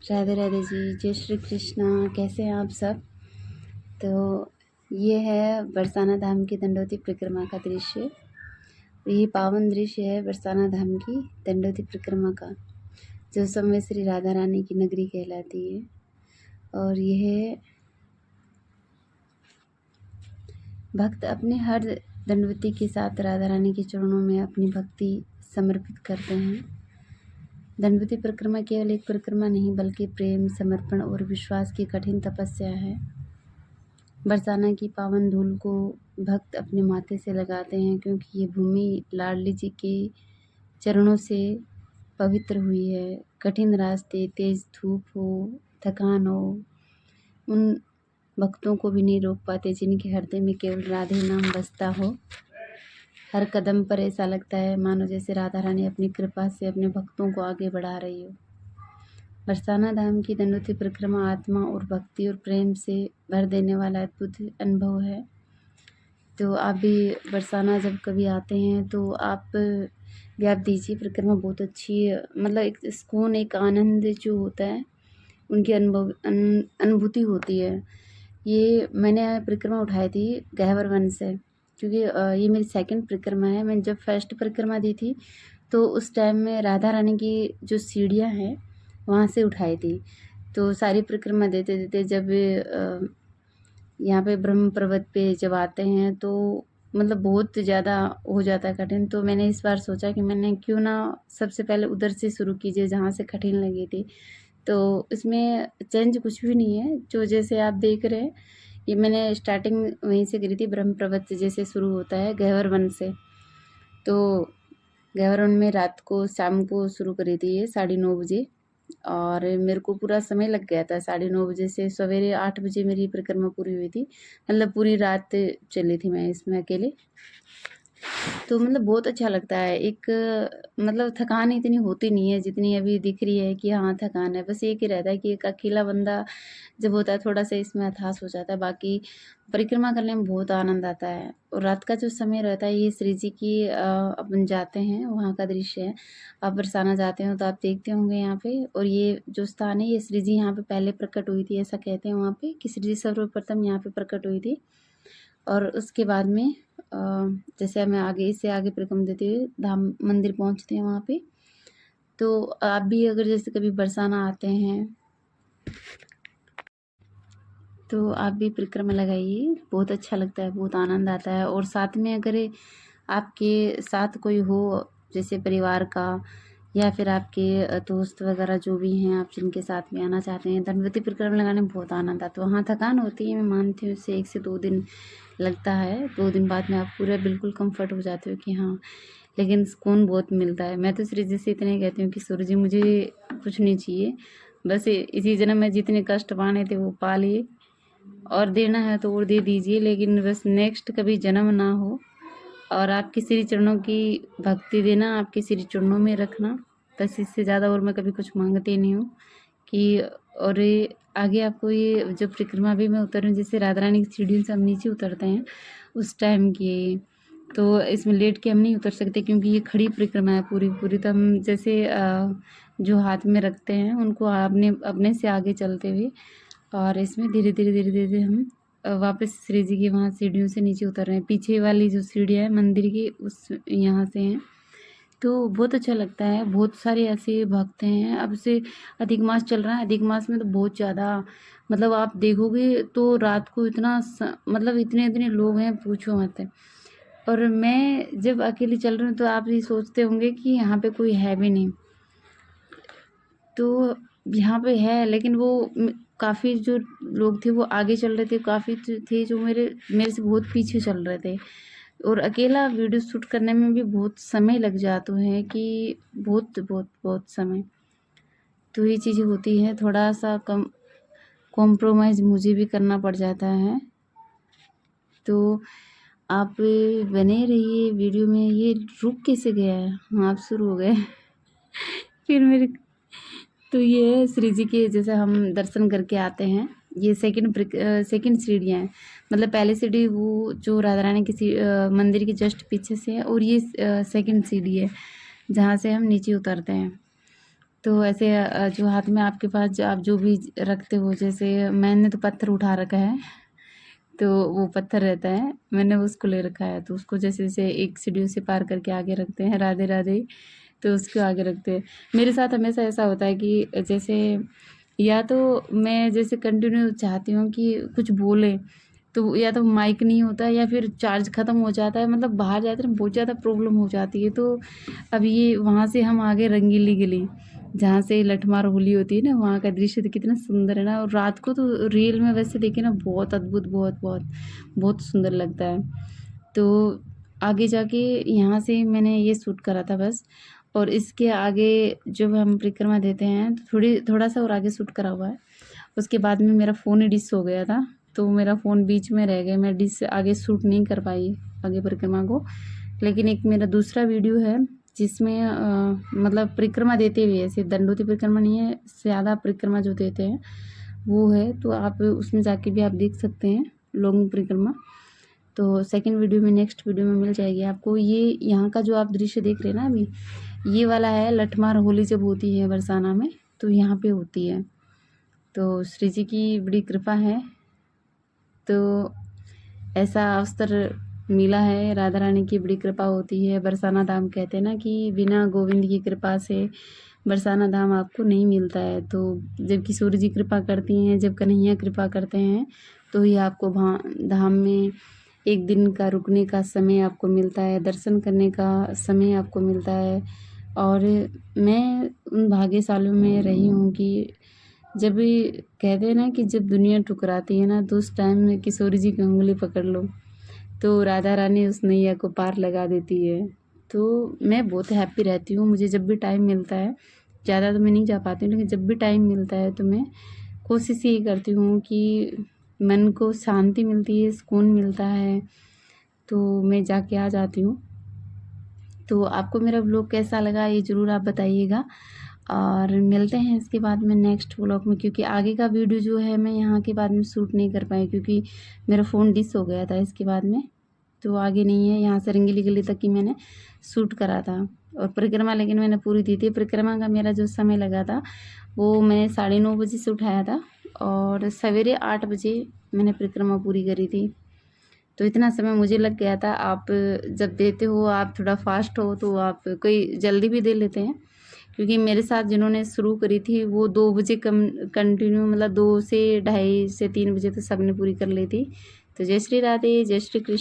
राधे राधे जी, जय श्री कृष्णा। कैसे हैं आप सब? तो ये है बरसाना धाम की दंडोती परिक्रमा का दृश्य। ये पावन दृश्य है बरसाना धाम की दंडोती परिक्रमा का, जो समय श्री राधा रानी की नगरी कहलाती है। और यह भक्त अपने हर दंडवती के साथ राधा रानी के चरणों में अपनी भक्ति समर्पित करते हैं। दंडवती परिक्रमा केवल एक परिक्रमा नहीं, बल्कि प्रेम, समर्पण और विश्वास की कठिन तपस्या है। बरसाना की पावन धूल को भक्त अपने माथे से लगाते हैं, क्योंकि ये भूमि लाडली जी के चरणों से पवित्र हुई है। कठिन रास्ते, तेज धूप हो, थकान हो, उन भक्तों को भी नहीं रोक पाते जिनके हृदय में केवल राधे नाम बसता हो। हर कदम पर ऐसा लगता है मानो जैसे राधा रानी अपनी कृपा से अपने भक्तों को आगे बढ़ा रही हो। बरसाना धाम की दंडोती परिक्रमा आत्मा और भक्ति और प्रेम से भर देने वाला अद्भुत अनुभव है। तो आप भी बरसाना जब कभी आते हैं तो आप भी आप दीजिए परिक्रमा। बहुत अच्छी मतलब एक सुकून, एक आनंद जो होता है उनकी अनुभूति होती है। ये मैंने परिक्रमा उठाई थी गहवर वन से, क्योंकि ये मेरी सेकंड परिक्रमा है। मैंने जब फर्स्ट परिक्रमा दी थी तो उस टाइम में राधा रानी की जो सीढ़ियाँ हैं वहाँ से उठाई थी। तो सारी परिक्रमा देते देते जब यहाँ पे ब्रह्म पर्वत पे जब आते हैं तो मतलब बहुत ज़्यादा हो जाता है कठिन। तो मैंने इस बार सोचा कि मैंने क्यों ना सबसे पहले उधर से शुरू कीजिए जहाँ से कठिन लगी थी। तो इसमें चेंज कुछ भी नहीं है, जो जैसे आप देख रहे हैं ये मैंने स्टार्टिंग वहीं से करी थी, ब्रह्म पर्वत से जैसे शुरू होता है गहवर वन से। तो गहवर वन में रात को शाम को शुरू करी थी ये 9:30 बजे, और मेरे को पूरा समय लग गया था। 9:30 बजे से सवेरे 8 बजे मेरी परिक्रमा पूरी हुई थी। मतलब पूरी रात चली थी मैं इसमें अकेले। तो मतलब बहुत अच्छा लगता है। एक मतलब थकान इतनी होती नहीं है जितनी अभी दिख रही है कि हाँ थकान है। बस एक ही रहता है कि एक अकेला बंदा जब होता है थोड़ा सा इसमें अथास हो जाता है। बाकी परिक्रमा करने में बहुत आनंद आता है। और रात का जो समय रहता है ये श्री जी की अपन जाते हैं वहाँ का दृश्य है। आप बरसाना जाते हो तो आप देखते होंगे यहाँ पे। और ये जो स्थान है ये श्री जी यहाँ पे पहले प्रकट हुई थी, ऐसा कहते हैं वहाँ पे कि श्री जी सर्वप्रथम यहाँ पे प्रकट हुई थी। और उसके बाद में जैसे हमें आगे इससे आगे परिक्रमा देते हुए धाम मंदिर पहुँचते हैं वहाँ पे। तो आप भी अगर जैसे कभी बरसाना आते हैं तो आप भी परिक्रमा लगाइए, बहुत अच्छा लगता है, बहुत आनंद आता है। और साथ में अगर आपके साथ कोई हो, जैसे परिवार का या फिर आपके दोस्त वगैरह जो भी हैं, आप जिनके साथ में आना चाहते हैं, दंडवती परिक्रमा लगाने में बहुत आनंद आता है। वहाँ थकान होती है, मैं मानती हूँ, इससे 1 से 2 दिन लगता है। 2 दिन बाद में आप पूरा बिल्कुल कंफर्ट हो जाते हो कि हाँ, लेकिन सुकून बहुत मिलता है। मैं तो सूर्य जी से इतना ही कहती हूँ कि सूर्य जी मुझे कुछ नहीं चाहिए, बस इसी जन्म में जितने कष्ट पाने थे वो पा लिए, और देना है तो और दे दीजिए, लेकिन बस नेक्स्ट कभी जन्म ना हो। और आपके श्री चरणों की भक्ति देना, आपके श्री चरणों में रखना, बस इससे ज़्यादा और मैं कभी कुछ मांगती नहीं हूँ कि। और ये आगे आपको ये जो परिक्रमा भी मैं उतर हूँ, जैसे राधा रानी की सीढ़ियों से हम नीचे उतरते हैं उस टाइम की, तो इसमें लेट के हम नहीं उतर सकते क्योंकि ये खड़ी परिक्रमा है पूरी पूरी। तो हम जैसे जो हाथ में रखते हैं उनको अपने अपने से आगे चलते हुए, और इसमें धीरे धीरे धीरे धीरे हम वापस श्री जी की वहाँ सीढ़ियों से नीचे उतर रहे हैं। पीछे वाली जो सीढ़ियाँ है मंदिर की उस यहाँ से हैं। तो बहुत अच्छा लगता है। बहुत सारे ऐसे भक्त हैं। अब से अधिक मास चल रहा है, अधिक मास में तो बहुत ज़्यादा मतलब आप देखोगे तो रात को इतना मतलब इतने इतने लोग हैं, पूछो मत। और मैं जब अकेली चल रही हूँ तो आप ये सोचते होंगे कि यहाँ पे कोई है भी नहीं, तो यहाँ पे है, लेकिन वो काफ़ी जो लोग थे वो आगे चल रहे थे, काफ़ी थे जो मेरे मेरे से बहुत पीछे चल रहे थे। और अकेला वीडियो शूट करने में भी बहुत समय लग जाते हैं कि बहुत बहुत बहुत समय। तो ये चीज़ें होती हैं, थोड़ा सा कॉम्प्रोमाइज़ मुझे भी करना पड़ जाता है। तो आप बने रहिए वीडियो में। ये रुक कैसे गया है? हाँ, आप शुरू हो गए फिर मेरे। तो ये है श्री जी के जैसे हम दर्शन करके आते हैं। ये सेकंड सीढ़ियाँ हैं। मतलब पहले सीढ़ी वो जो राधा रानी की मंदिर के जस्ट पीछे से है, और ये सेकंड सीढ़ी है जहाँ से हम नीचे उतरते हैं। तो ऐसे जो हाथ में आपके पास जो आप जो भी रखते हो, जैसे मैंने तो पत्थर उठा रखा है, तो वो पत्थर रहता है, मैंने उसको ले रखा है, तो उसको जैसे जैसे एक सीढ़ी से पार करके आगे रखते हैं, राधे राधे, तो उसको आगे रखते हैं। मेरे साथ हमेशा ऐसा होता है कि जैसे या तो मैं जैसे कंटिन्यू चाहती हूँ कि कुछ बोले, तो या तो माइक नहीं होता है या फिर चार्ज ख़त्म हो जाता है, मतलब बाहर जाते हैं बहुत ज़्यादा प्रॉब्लम हो जाती है। तो अब ये वहाँ से हम आगे रंगीली गली, जहाँ से लठमार होली होती है ना, वहाँ का दृश्य तो कितना सुंदर है ना। और रात को तो रील में वैसे देखे ना, बहुत अद्भुत, बहुत बहुत बहुत सुंदर लगता है। तो आगे जाके यहाँ से मैंने ये शूट करा था बस। और इसके आगे जब हम परिक्रमा देते हैं तो थोड़ा सा और आगे शूट करा हुआ है। उसके बाद में मेरा फ़ोन ही डिस हो गया था, तो मेरा फ़ोन बीच में रह गया, मैं डिस आगे शूट नहीं कर पाई आगे परिक्रमा को। लेकिन एक मेरा दूसरा वीडियो है जिसमें मतलब परिक्रमा देते हुए, ऐसे दंडोती परिक्रमा नहीं है, ज़्यादा परिक्रमा जो देते हैं वो है, तो आप उसमें जाके भी आप देख सकते हैं लॉन्ग परिक्रमा। तो सेकंड वीडियो में, नेक्स्ट वीडियो में मिल जाएगी आपको। ये यहाँ का जो आप दृश्य देख रहे हैं ना अभी, ये वाला है लठमार होली जब होती है बरसाना में, तो यहाँ पे होती है। तो श्री जी की बड़ी कृपा है, तो ऐसा अवसर मिला है, राधा रानी की बड़ी कृपा होती है। बरसाना धाम कहते हैं ना कि बिना गोविंद की कृपा से बरसाना धाम आपको नहीं मिलता है। तो जब किशोर जी कृपा करती हैं, जब कन्हैया कृपा करते हैं, तो ही आपको धाम में एक दिन का रुकने का समय आपको मिलता है, दर्शन करने का समय आपको मिलता है। और मैं उन भाग्यशालियों में रही हूँ कि जब भी कहते हैं ना कि जब दुनिया ठुकराती है ना, तो उस टाइम में किशोरी जी की उंगली पकड़ लो, तो राधा रानी उस नैया को पार लगा देती है। तो मैं बहुत हैप्पी रहती हूँ, मुझे जब भी टाइम मिलता है, ज़्यादा तो मैं नहीं जा पाती हूँ, लेकिन जब भी टाइम मिलता है तो मैं कोशिश यही करती हूँ कि मन को शांति मिलती है, सुकून मिलता है, तो मैं जाके आ जाती हूँ। तो आपको मेरा व्लॉग कैसा लगा ये ज़रूर आप बताइएगा, और मिलते हैं इसके बाद में नेक्स्ट व्लॉग में, क्योंकि आगे का वीडियो जो है मैं यहाँ के बाद में शूट नहीं कर पाई, क्योंकि मेरा फ़ोन डिस हो गया था इसके बाद में, तो आगे नहीं है। यहाँ से रंगीली गली तक की मैंने शूट करा था, और परिक्रमा लेकिन मैंने पूरी दी थी। परिक्रमा का मेरा जो समय लगा था वो मैंने 9:30 बजे से उठाया था, और सवेरे 8 बजे मैंने परिक्रमा पूरी करी थी। तो इतना समय मुझे लग गया था। आप जब देते हो, आप थोड़ा फास्ट हो, तो आप कोई जल्दी भी दे लेते हैं, क्योंकि मेरे साथ जिन्होंने शुरू करी थी वो 2 बजे कंटिन्यू, मतलब 2 से ढाई से 3 बजे तो सबने पूरी कर ली थी। तो जय श्री राधे, जय श्री कृष्ण।